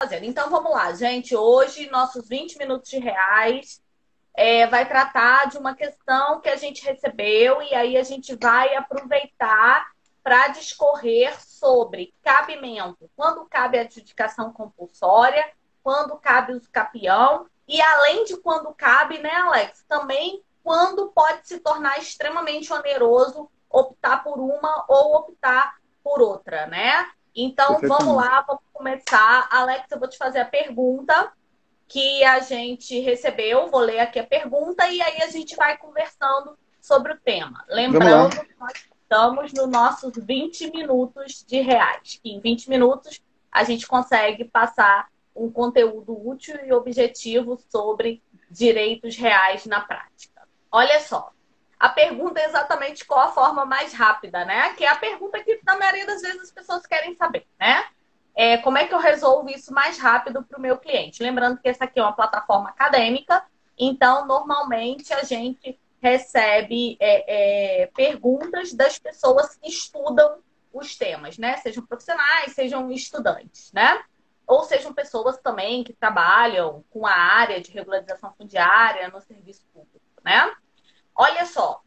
fazendo. Então, vamos lá, gente. Hoje, nossos 20 minutos de reais vai tratar de uma questão que a gente recebeu e aí a gente vai aproveitar para discorrer sobre cabimento. Quando cabe a adjudicação compulsória, quando cabe o capião e além de quando cabe, né, Alex? Também quando pode se tornar extremamente oneroso optar por uma ou optar por outra, né? Então, vamos Perfeitamente. lá, vamos começar. Alex, eu vou te fazer a pergunta que a gente recebeu. Vou ler aqui a pergunta e aí a gente vai conversando sobre o tema. Vamos lá. Lembrando que nós estamos nos nossos 20 minutos de reais, que em 20 minutos a gente consegue passar um conteúdo útil e objetivo sobre direitos reais na prática. Olha só, a pergunta é exatamente qual a forma mais rápida, né? Que é a pergunta que, na maioria das vezes, as pessoas querem saber, né? Como é que eu resolvo isso mais rápido para o meu cliente? Lembrando que essa aqui é uma plataforma acadêmica, então, normalmente, a gente recebe perguntas das pessoas que estudam os temas, né? Sejam profissionais, sejam estudantes, né? Ou sejam pessoas também que trabalham com a área de regularização fundiária no serviço público, né? Olha só,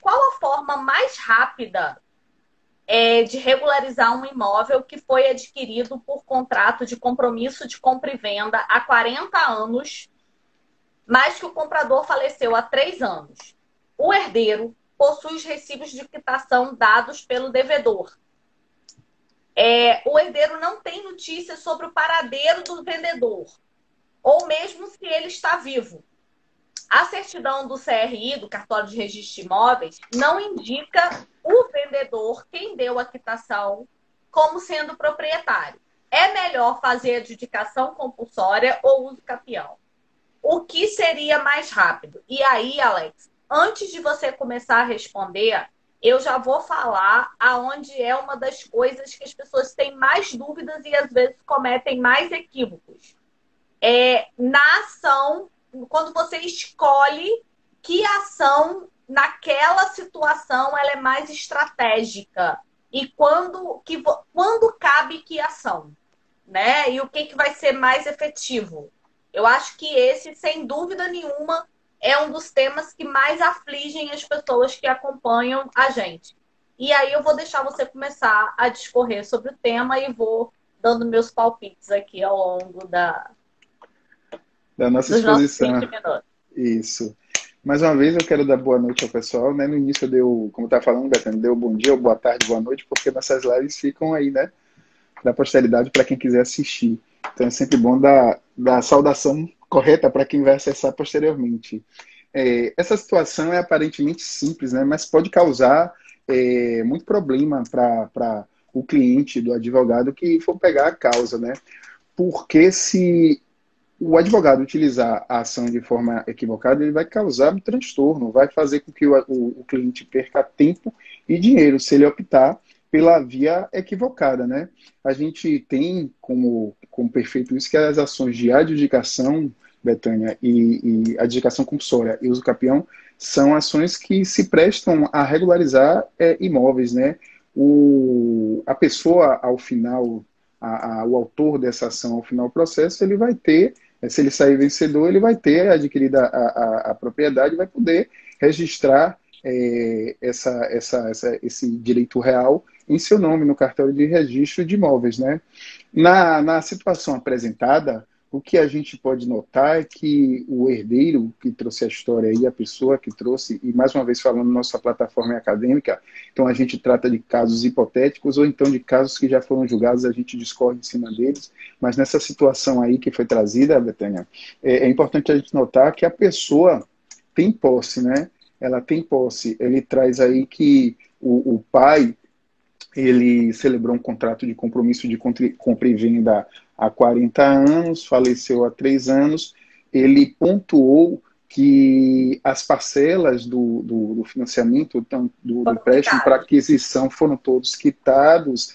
qual a forma mais rápida de regularizar um imóvel que foi adquirido por contrato de compromisso de compra e venda há 40 anos, mas que o comprador faleceu há 3 anos? O herdeiro possui os recibos de quitação dados pelo devedor. O herdeiro não tem notícia sobre o paradeiro do vendedor, ou mesmo se ele está vivo. A certidão do CRI, do Cartório de Registro de Imóveis, não indica o vendedor, quem deu a quitação, como sendo proprietário. É melhor fazer adjudicação compulsória ou uso capião? O que seria mais rápido? E aí, Alex, antes de você começar a responder, eu já vou falar aonde é uma das coisas que as pessoas têm mais dúvidas e às vezes cometem mais equívocos. Na ação, quando você escolhe que ação naquela situação ela é mais estratégica e quando cabe que ação, né? E o que vai ser mais efetivo. Eu acho que esse, sem dúvida nenhuma, é um dos temas que mais afligem as pessoas que acompanham a gente. E aí eu vou deixar você começar a discorrer sobre o tema e vou dando meus palpites aqui ao longo Da nossa dos nossos exposição. 20 minutos. Isso. Mais uma vez eu quero dar boa noite ao pessoal, né? No início eu deu, como tá falando, Betânia, deu bom dia, ou boa tarde, boa noite, porque nossas lives ficam aí, né? Da posteridade para quem quiser assistir. Então é sempre bom dar a saudação correta para quem vai acessar posteriormente. Essa situação é aparentemente simples, né? Mas pode causar muito problema para o cliente do advogado que for pegar a causa, né? Porque se o advogado utilizar a ação de forma equivocada, ele vai causar um transtorno, vai fazer com que o cliente perca tempo e dinheiro se ele optar pela via equivocada, né? A gente tem como perfeito isso que as ações de adjudicação, Betânia, e adjudicação compulsória e uso capião são ações que se prestam a regularizar imóveis, né? A pessoa, ao final, o autor dessa ação, ao final do processo, ele vai ter se ele sair vencedor, ele vai ter adquirido a propriedade e vai poder registrar esse direito real em seu nome no cartório de registro de imóveis, né? Na situação apresentada, o que a gente pode notar é que o herdeiro que trouxe a história aí, a pessoa que trouxe, e mais uma vez falando, nossa plataforma é acadêmica, então a gente trata de casos hipotéticos ou então de casos que já foram julgados, a gente discorre em cima deles, mas nessa situação aí que foi trazida, Betânia, é importante a gente notar que a pessoa tem posse, né? Ela tem posse. Ele traz aí que o pai ele celebrou um contrato de compromisso de compra e venda há 40 anos, faleceu há 3 anos. Ele pontuou que as parcelas do financiamento, então, do Foram empréstimo para quitados. aquisição foram todos quitados.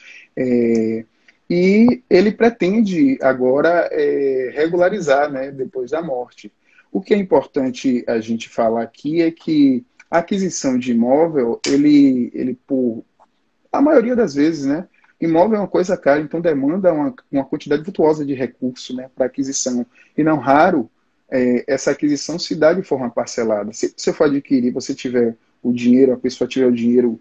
E ele pretende agora regularizar, né, depois da morte. O que é importante a gente falar aqui é que a aquisição de imóvel, ele por a maioria das vezes, né, Imóvel é uma coisa cara, então demanda uma quantidade virtuosa de recurso, né, para aquisição. E não raro, essa aquisição se dá de forma parcelada. Se você for adquirir, você tiver o dinheiro, a pessoa tiver o dinheiro,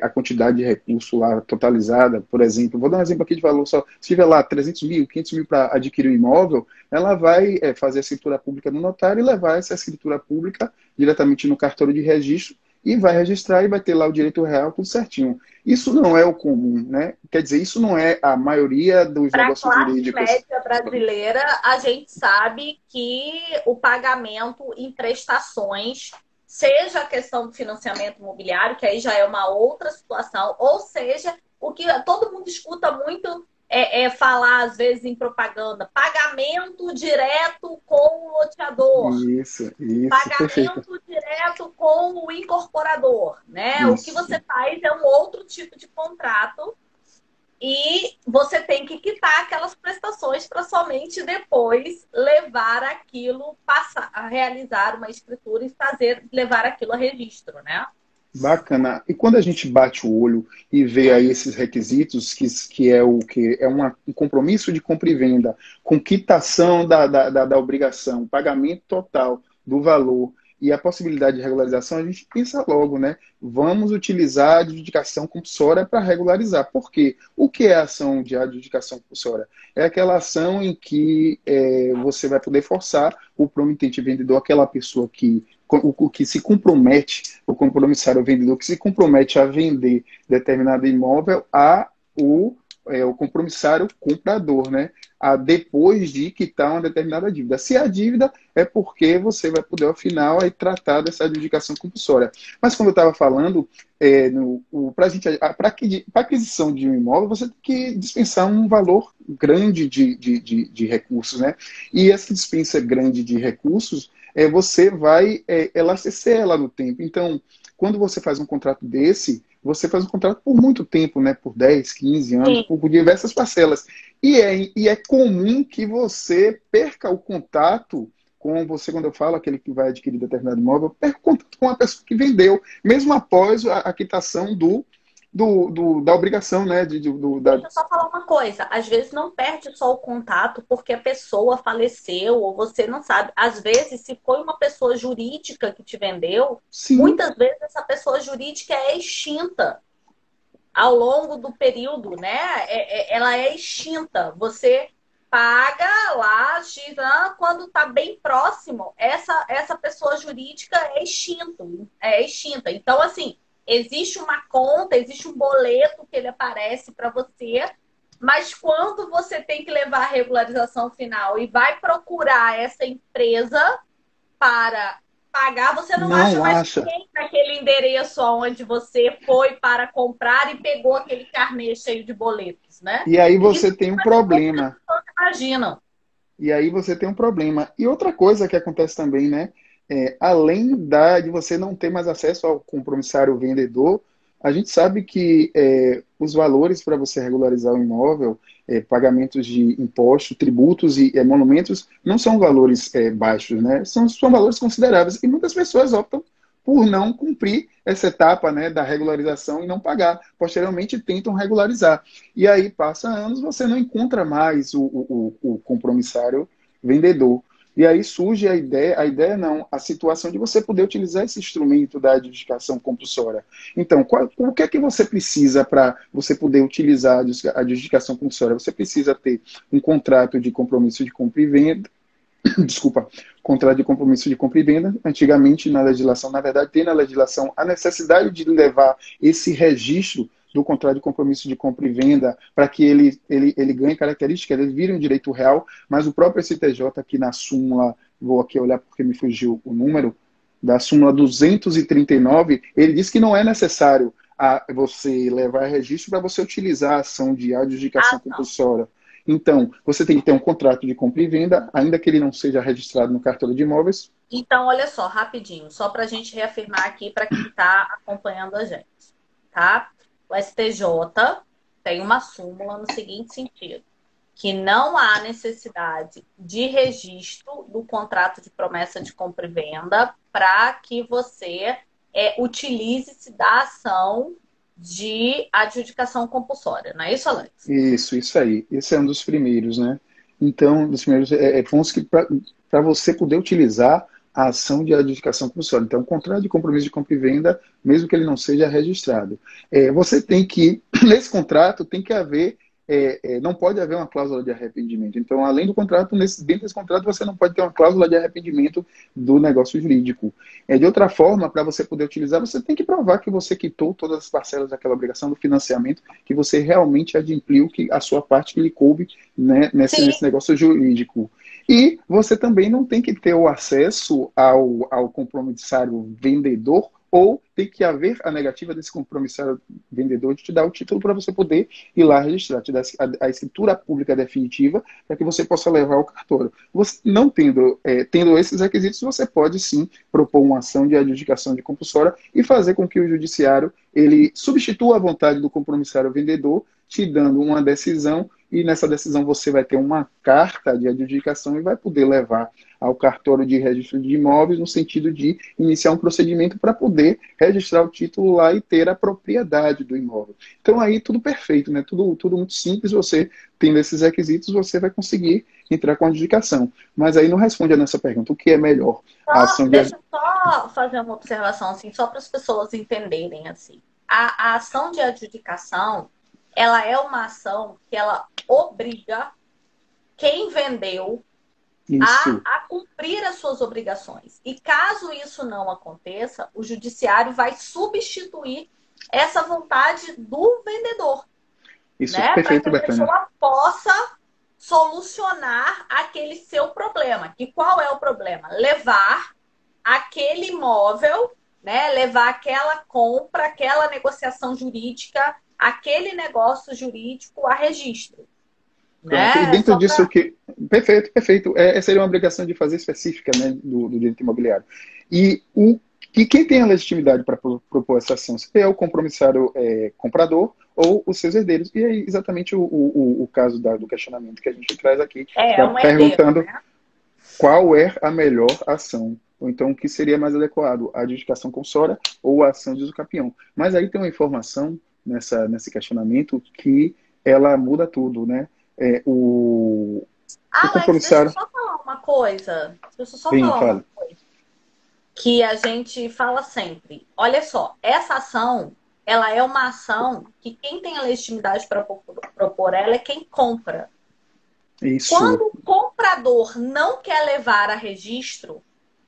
a quantidade de recurso lá totalizada, por exemplo, vou dar um exemplo aqui de valor só, se tiver lá 300 mil, 500 mil para adquirir um imóvel, ela vai fazer a escritura pública no notário e levar essa escritura pública diretamente no cartório de registro e vai registrar e vai ter lá o direito real, tudo certinho. Isso não é o comum, né? Quer dizer, isso não é a maioria dos Para a negócios classe jurídicos. média brasileira, a gente sabe que o pagamento em prestações, seja a questão do financiamento imobiliário, que aí já é uma outra situação, ou seja, o que todo mundo escuta muito falar, às vezes, em propaganda, pagamento direto com o loteador. Isso, perfeito. Pagamento direto com o incorporador, né? O que Isso. você faz é um outro tipo de contrato e você tem que quitar aquelas prestações para somente depois levar aquilo, passar, a realizar uma escritura e levar aquilo a registro, né? Bacana. E quando a gente bate o olho e vê aí esses requisitos, que é o que é um compromisso de compra e venda, com quitação da obrigação, pagamento total do valor e a possibilidade de regularização, a gente pensa logo, né? Vamos utilizar a adjudicação compulsória para regularizar. Por quê? O que é a ação de adjudicação compulsória? É aquela ação em que você vai poder forçar o promitente vendedor, aquela pessoa o que se compromete, o compromissário vendedor que se compromete a vender determinado imóvel o compromissário comprador, né? Depois de quitar uma determinada dívida. Se a dívida é porque você vai poder, ao final, aí, tratar dessa adjudicação compulsória. Mas, como eu estava falando, para aquisição de um imóvel, você tem que dispensar um valor grande de recursos, né? E essa dispensa grande de recursos, você vai elastecer ela no tempo. Então, quando você faz um contrato desse, você faz um contrato por muito tempo, né? Por 10, 15 anos, Sim. por diversas parcelas. E é comum que você perca o contato com você, quando eu falo aquele que vai adquirir determinado imóvel, perca o contato com a pessoa que vendeu, mesmo após a quitação da obrigação, né? Deixa eu só falar uma coisa. Às vezes não perde só o contato porque a pessoa faleceu ou você não sabe. Às vezes, se foi uma pessoa jurídica que te vendeu, Sim, muitas vezes essa pessoa jurídica é extinta ao longo do período, né? Ela é extinta. Você paga lá, X, quando está bem próximo, essa pessoa jurídica é extinta. Então, assim, existe uma conta, existe um boleto que ele aparece para você, mas quando você tem que levar a regularização final e vai procurar essa empresa para pagar, você não acha não mais acha. ninguém naquele endereço onde você foi para comprar e pegou aquele carnê cheio de boletos, né? E aí Isso você tem um poucas problema. pessoas imaginam. E aí você tem um problema. E outra coisa que acontece também, né? Além de você não ter mais acesso ao compromissário vendedor, a gente sabe que os valores para você regularizar o imóvel, pagamentos de impostos, tributos e emolumentos, não são valores baixos, né? São valores consideráveis. E muitas pessoas optam por não cumprir essa etapa, né, da regularização e não pagar. Posteriormente tentam regularizar. E aí passa anos, você não encontra mais o compromissário vendedor. E aí surge a ideia não, a situação de você poder utilizar esse instrumento da adjudicação compulsória. Então, o que é que você precisa para você poder utilizar a adjudicação compulsória? Você precisa ter um contrato de compromisso de compra e venda, desculpa, contrato de compromisso de compra e venda. Antigamente, na legislação, na verdade, tem na legislação a necessidade de levar esse registro do contrato de compromisso de compra e venda para que ele ganhe características, ele vire um direito real, mas o próprio STJ aqui na súmula, vou aqui olhar porque me fugiu o número, da súmula 239, ele diz que não é necessário você levar registro para você utilizar a ação de adjudicação Ah, não. compulsória. Então, você tem que ter um contrato de compra e venda, ainda que ele não seja registrado no cartório de imóveis. Então, olha só, rapidinho, só para a gente reafirmar aqui para quem está acompanhando a gente, tá? O STJ tem uma súmula no seguinte sentido, que não há necessidade de registro do contrato de promessa de compra e venda para que você utilize-se da ação de adjudicação compulsória, não é isso, Alex? Isso aí. Esse é um dos primeiros, né? Então, dos primeiros pontos que para você poder utilizar a ação de adjudicação compulsória. Então, o contrato de compromisso de compra e venda, mesmo que ele não seja registrado. Você tem que, nesse contrato, tem que haver, não pode haver uma cláusula de arrependimento. Então, além do contrato, dentro desse contrato, você não pode ter uma cláusula de arrependimento do negócio jurídico. De outra forma, para você poder utilizar, você tem que provar que você quitou todas as parcelas daquela obrigação do financiamento, que você realmente adimpliu que a sua parte que lhe coube, né, nesse negócio jurídico. E você também não tem que ter o acesso ao compromissário vendedor, ou tem que haver a negativa desse compromissário vendedor de te dar o título para você poder ir lá registrar, te dar a escritura pública definitiva para que você possa levar ao cartório. Você não tendo esses requisitos, você pode sim propor uma ação de adjudicação de compulsória e fazer com que o judiciário ele substitua a vontade do compromissário vendedor, te dando uma decisão, e nessa decisão você vai ter uma carta de adjudicação e vai poder levar ao cartório de registro de imóveis no sentido de iniciar um procedimento para poder registrar o título lá e ter a propriedade do imóvel. Então aí tudo perfeito, né? Tudo muito simples. Você tendo esses requisitos, você vai conseguir entrar com a adjudicação. Mas aí não responde a nossa pergunta. O que é melhor? A ação de... Deixa eu só fazer uma observação, assim, só para as pessoas entenderem, assim. A ação de adjudicação, ela é uma ação que ela obriga quem vendeu a cumprir as suas obrigações. E caso isso não aconteça, o judiciário vai substituir essa vontade do vendedor. Isso, né? Para perfeito, que a Betânia. pessoa possa solucionar aquele seu problema. E qual é o problema? Levar aquele imóvel, né? Levar aquela compra, aquela negociação jurídica, aquele negócio jurídico a registro. Pronto. E Né? dentro disso que... Perfeito, perfeito. Essa seria uma obrigação de fazer específica, né, do direito imobiliário. E quem tem a legitimidade para propor essa ação? Se é o compromissário comprador ou os seus herdeiros. E é exatamente o caso do questionamento que a gente traz aqui. Perguntando né? Qual é a melhor ação. Ou então, o que seria mais adequado? A adjudicação compulsória ou a ação de usucapião. Mas aí tem uma informação nesse questionamento que ela muda tudo, né? O compromissário... Deixa eu só falar uma coisa. Deixa eu só Bem, falar fala. uma coisa. Que a gente fala sempre. Olha só, essa ação, ela é uma ação que quem tem a legitimidade para propor ela é quem compra. Isso. Quando o comprador não quer levar a registro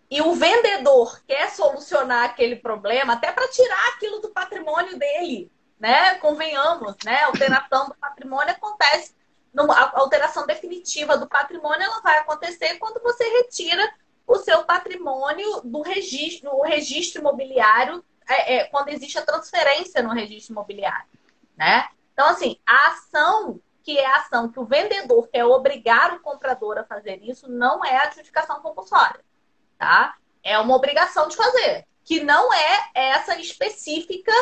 e o vendedor quer solucionar aquele problema, até para tirar aquilo do patrimônio dele, né? Convenhamos, né? A alteração do patrimônio acontece. A alteração definitiva do patrimônio ela vai acontecer quando você retira o seu patrimônio do registro, o registro imobiliário, quando existe a transferência no registro imobiliário, né? Então, assim, a ação que é a ação que o vendedor quer obrigar o comprador a fazer isso, não é adjudicação compulsória, tá? É uma obrigação de fazer, que não é essa específica,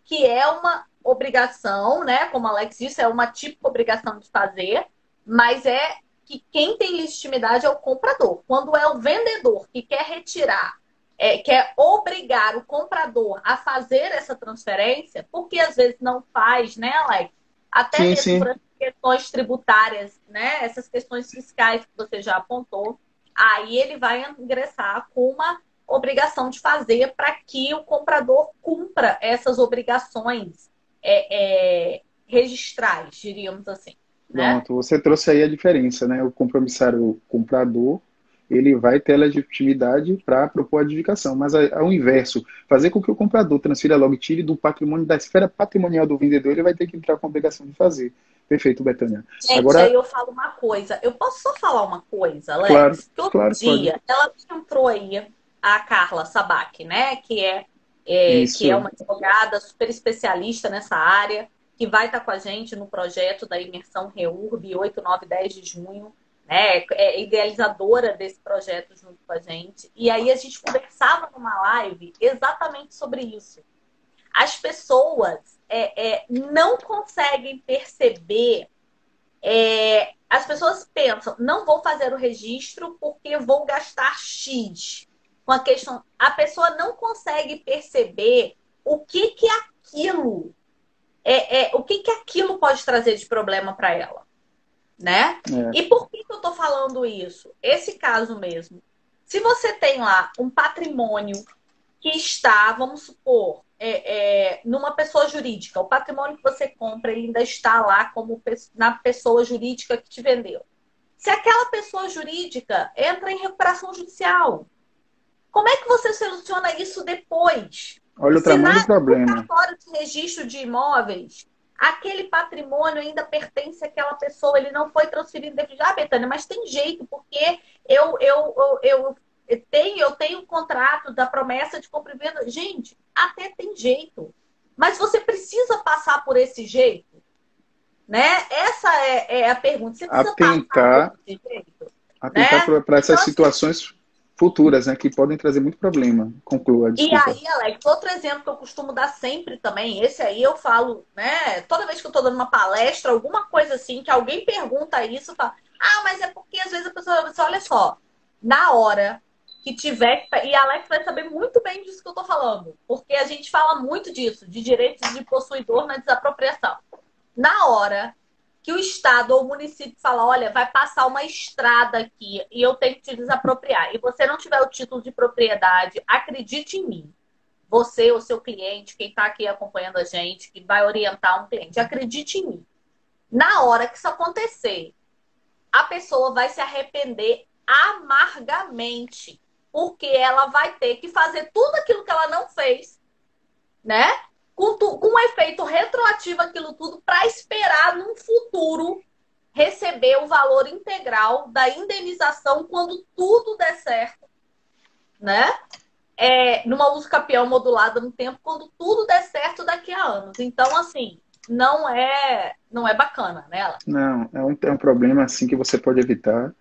que é uma obrigação, né? Como a Alex disse, é uma típica obrigação de fazer, mas é que quem tem legitimidade é o comprador. Quando é o vendedor que quer retirar, quer obrigar o comprador a fazer essa transferência, porque às vezes não faz, né, Alex? Até mesmo por questões tributárias, né? Essas questões fiscais que você já apontou, aí ele vai ingressar com uma obrigação de fazer para que o comprador cumpra essas obrigações registrais, diríamos assim. Pronto, você trouxe aí a diferença, né? O compromissário comprador, ele vai ter a legitimidade para propor a adjudicação, mas ao inverso, fazer com que o comprador transfira logo e tire do patrimônio, da esfera patrimonial do vendedor, ele vai ter que entrar com a obrigação de fazer. Perfeito, Betânia. Gente, agora... aí eu falo uma coisa. Eu posso só falar uma coisa, Alex? Claro, que outro dia, ela entrou aí, a Carla Sabac, né? Que é uma advogada super especialista nessa área, que vai estar com a gente no projeto da imersão REURB, 8, 9, 10 de junho, né? É idealizadora desse projeto junto com a gente. E aí a gente conversava numa live exatamente sobre isso. As pessoas não conseguem perceber. As pessoas pensam, não vou fazer o registro porque vou gastar X. Com a questão, a pessoa não consegue perceber o que aquilo o que que aquilo pode trazer de problema para ela, né? É. E por que que eu estou falando isso? Esse caso mesmo. Se você tem lá um patrimônio que está, vamos supor, numa pessoa jurídica, o patrimônio que você compra, ele ainda está lá como na pessoa jurídica que te vendeu. Se aquela pessoa jurídica entra em recuperação judicial, como é que você soluciona isso depois? Olha o Se tamanho do no problema. cartório de registro de imóveis, aquele patrimônio ainda pertence àquela pessoa, ele não foi transferido. Ah, Betânia, mas tem jeito, porque eu tenho um contrato da promessa de compra e venda. Gente, até tem jeito. Mas você precisa passar por esse jeito? Né? Essa é a pergunta. Você precisa passar por Atentar, esse jeito? atentar Né? para essas Então, assim, situações futuras, né, que podem trazer muito problema. Conclua, e desculpa. aí, Alex, outro exemplo que eu costumo dar sempre também, esse aí eu falo, né? Toda vez que eu tô dando uma palestra, alguma coisa assim, que alguém pergunta isso, eu falo, ah, mas é porque às vezes a pessoa vai dizer, olha só, na hora que tiver. E a Alex vai saber muito bem disso que eu tô falando, porque a gente fala muito disso, de direitos de possuidor na desapropriação. Na hora que o Estado ou o município fala, olha, vai passar uma estrada aqui e eu tenho que te desapropriar, e você não tiver o título de propriedade, acredite em mim. Você, o seu cliente, quem está aqui acompanhando a gente, que vai orientar um cliente, acredite em mim. Na hora que isso acontecer, a pessoa vai se arrepender amargamente, porque ela vai ter que fazer tudo aquilo que ela não fez, né? Com um efeito retroativo aquilo tudo para esperar num futuro receber o valor integral da indenização quando tudo der certo, né? Numa uso capião modulada no tempo, quando tudo der certo daqui a anos. Então, assim, não é bacana, né? Não, é um problema assim que você pode evitar,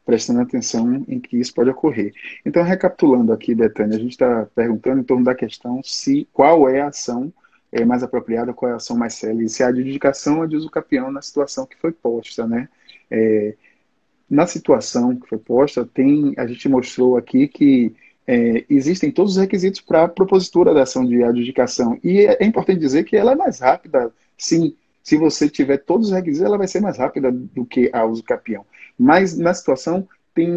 prestando atenção em que isso pode ocorrer. Então, recapitulando aqui, Betânia, a gente está perguntando em torno da questão se qual é a ação mais apropriada, qual é a ação mais célere, se é a adjudicação ou a de uso capião na situação que foi posta, né? É, Na situação que foi posta, a gente mostrou aqui que existem todos os requisitos para a propositura da ação de adjudicação. E é importante dizer que ela é mais rápida, sim. Se você tiver todos os requisitos, ela vai ser mais rápida do que a uso capião. Mas na situação tem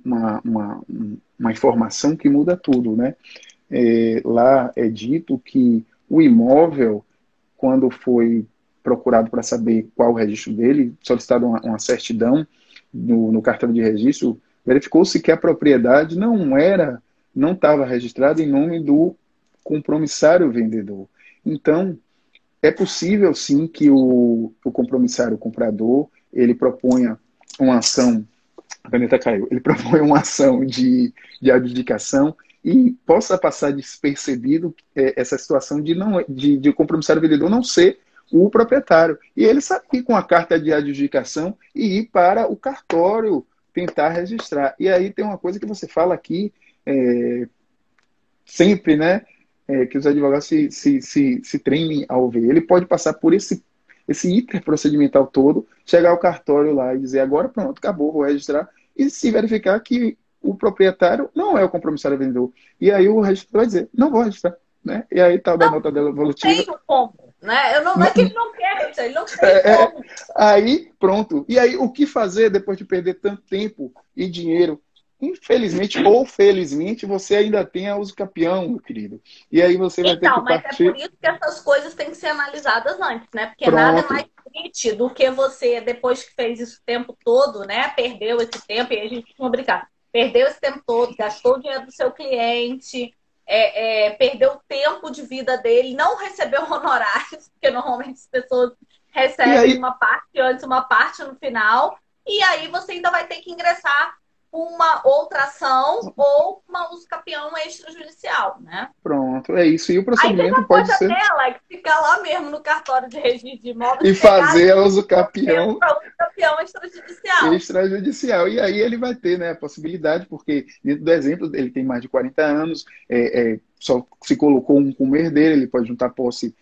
uma informação que muda tudo, né? Lá é dito que o imóvel, quando foi procurado para saber qual o registro dele, solicitado uma certidão no cartório de registro, verificou-se que a propriedade não estava registrada em nome do compromissário vendedor. Então, é possível sim que o compromissário comprador ele proponha uma ação, a caneta caiu, ele propõe uma ação de adjudicação e possa passar despercebido essa situação de o compromissário vendedor não ser o proprietário. E ele sair com a carta de adjudicação e ir para o cartório tentar registrar. E aí tem uma coisa que você fala aqui sempre, né? Que os advogados se treinem ao ver. Ele pode passar por esse hiperprocedimental todo, chegar ao cartório lá e dizer, agora pronto, acabou, vou registrar, e se verificar que o proprietário não é o compromissário vendedor. E aí o registrador vai dizer, não vou registrar. Né? E aí tal da nota devolutiva. Tem como, né? Não é que ele não quer, ele não tem como. Aí, pronto. E aí, o que fazer depois de perder tanto tempo e dinheiro? Infelizmente ou felizmente, você ainda tem a uso capião, meu querido. E aí você vai ter que Mas partir. é por isso que essas coisas têm que ser analisadas antes, né? Porque nada é Pronto. mais triste do que você, depois que fez isso o tempo todo, né? Perdeu esse tempo, e a gente costuma brincar. Perdeu esse tempo todo, gastou o dinheiro do seu cliente, perdeu o tempo de vida dele, não recebeu honorários, porque normalmente as pessoas recebem uma parte antes, uma parte no final, e aí você ainda vai ter que ingressar uma outra ação ou uma uso capião extrajudicial, né? Pronto, é isso. E o procedimento Aí você pode pode ser. até, Alex, ficar lá mesmo no cartório de registro de imóveis E fazer a uso capião. Para uso capião extrajudicial. Extrajudicial. E aí ele vai ter, né, a possibilidade, porque dentro do exemplo ele tem mais de 40 anos, só se colocou como herdeiro, ele pode juntar posse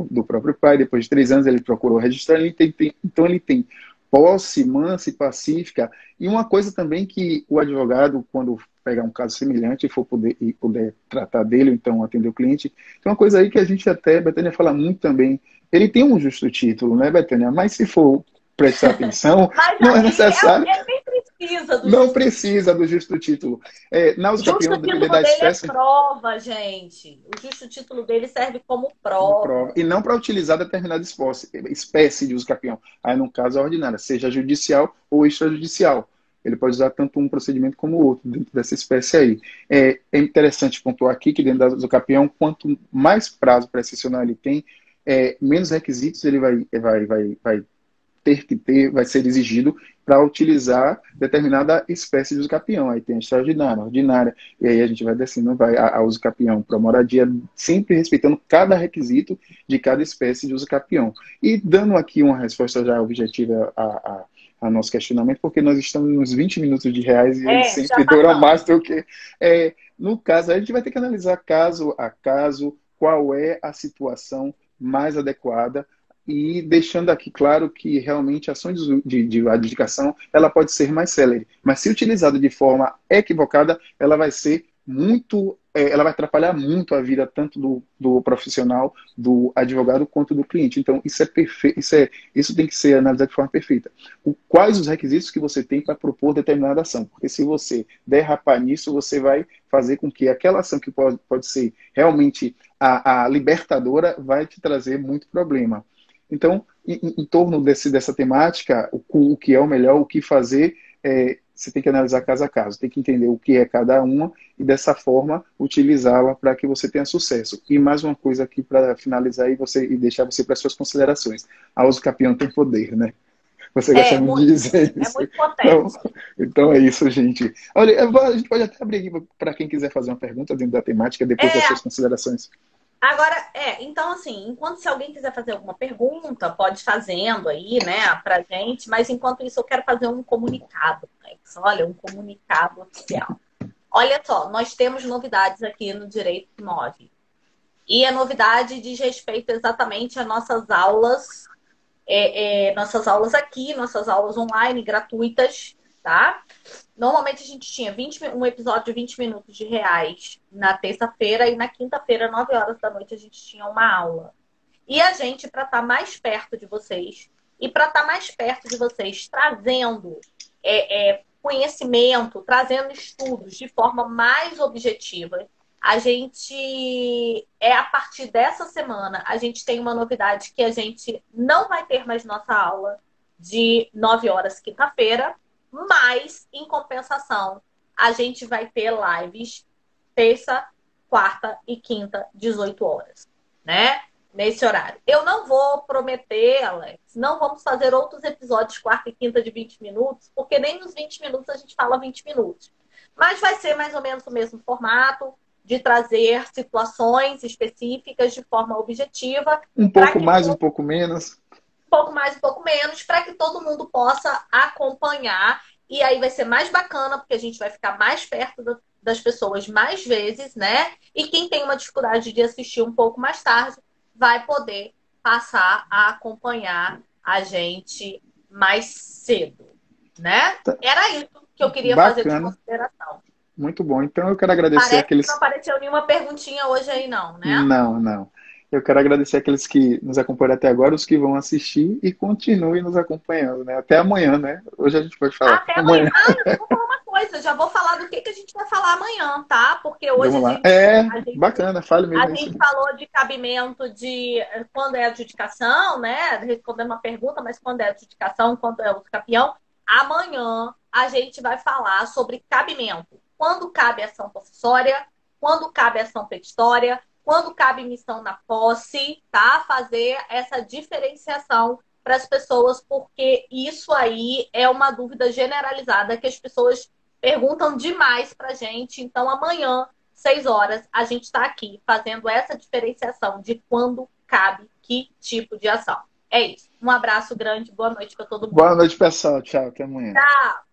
do próprio pai, depois de 3 anos ele procurou registrar, então ele tem posse mansa e pacífica. E uma coisa também que o advogado, quando pegar um caso semelhante e puder tratar dele, então atender o cliente, tem uma coisa aí que a gente até, Betânia, fala muito também. Ele tem um justo título, né, Betânia? Mas se for prestar atenção, Mas não é aí necessário. ele nem precisa do Não justo precisa do justo título. Na O justo usucapião, depender título da dele é espécie, prova, gente. O justo título dele serve como como prova. prova. E não para utilizar determinada espécie de usucapião. Aí, no caso, a ordinária, seja judicial ou extrajudicial. Ele pode usar tanto um procedimento como o outro dentro dessa espécie aí. É interessante pontuar aqui que dentro da usucapião, quanto mais prazo prescricional ele tem, menos requisitos ele vai ter que ter, vai ser exigido para utilizar determinada espécie de usucapião. Aí tem a extraordinária, a ordinária, e aí a gente vai descendo, vai a usucapião para moradia, sempre respeitando cada requisito de cada espécie de usucapião. E dando aqui uma resposta já objetiva a nosso questionamento, porque nós estamos nos 20 minutos de reais e eles Já sempre duram passamos. mais do que... no caso, a gente vai ter que analisar caso a caso qual é a situação mais adequada e deixando aqui claro que realmente a ação de adjudicação ela pode ser mais célere, mas se utilizada de forma equivocada, ela vai ser muito, ela vai atrapalhar muito a vida tanto do profissional, do advogado, quanto do cliente. Então, isso é perfeito, isso tem que ser analisado de forma perfeita. Quais os requisitos que você tem para propor determinada ação? Porque se você derrapar nisso, você vai fazer com que aquela ação que pode ser realmente a libertadora vai te trazer muito problema. Então, em torno dessa temática, o que é o melhor, o que fazer, você tem que analisar caso a caso, tem que entender o que é cada uma e, dessa forma, utilizá-la para que você tenha sucesso. E mais uma coisa aqui para finalizar e deixar você para as suas considerações. A usucapião tem poder, né? Você gosta muito de dizer É isso. muito potente. Então é isso, gente. Olha, a gente pode até abrir para quem quiser fazer uma pergunta dentro da temática, depois das suas considerações. Agora, então, assim, enquanto se alguém quiser fazer alguma pergunta, pode ir fazendo aí, né, pra gente, mas enquanto isso eu quero fazer um comunicado, Alex. Olha, um comunicado oficial. Olha só, nós temos novidades aqui no Direito que Move. E a novidade diz respeito exatamente às nossas aulas aqui, nossas aulas online, gratuitas, tá? Normalmente a gente tinha um episódio de 20 minutos de reais na terça-feira e na quinta-feira, 9 horas da noite, a gente tinha uma aula. E a gente, para estar mais perto de vocês, e para estar mais perto de vocês, trazendo conhecimento, trazendo estudos de forma mais objetiva, a partir dessa semana, a gente tem uma novidade que a gente não vai ter mais nossa aula de 9 horas quinta-feira, mas, em compensação, a gente vai ter lives terça, quarta e quinta, 18 horas, né? Nesse horário. Eu não vou prometer, Alex, não vamos fazer outros episódios quarta e quinta de 20 minutos, porque nem nos 20 minutos a gente fala 20 minutos. Mas vai ser mais ou menos o mesmo formato, de trazer situações específicas de forma objetiva. Um pouco mais, um pouco menos. Um pouco mais, um pouco menos, para que todo mundo possa acompanhar. E aí vai ser mais bacana, porque a gente vai ficar mais perto das pessoas mais vezes, né? E quem tem uma dificuldade de assistir um pouco mais tarde, vai poder passar a acompanhar a gente mais cedo, né? Era isso que eu queria fazer de consideração. Muito bom. Então eu quero agradecer aqueles... que não apareceu nenhuma perguntinha hoje aí não, né? Não. Eu quero agradecer aqueles que nos acompanham até agora, os que vão assistir e continuem nos acompanhando, né? Até amanhã, né? Hoje a gente pode falar. Até amanhã. Eu vou falar uma coisa, já vou falar do que a gente vai falar amanhã, tá? Porque hoje bacana, fale mesmo. A gente falou de cabimento de quando é adjudicação, né? Respondendo uma pergunta, mas quando é adjudicação, quando é usucapião. Amanhã a gente vai falar sobre cabimento. Quando cabe ação possessória, quando cabe ação petitória, quando cabe missão na posse, tá? Fazer essa diferenciação para as pessoas, porque isso aí é uma dúvida generalizada que as pessoas perguntam demais para a gente. Então, amanhã, 6 horas, a gente está aqui fazendo essa diferenciação de quando cabe que tipo de ação. É isso. Um abraço grande, boa noite para todo mundo. Boa noite, pessoal. Tchau, até amanhã. Tchau.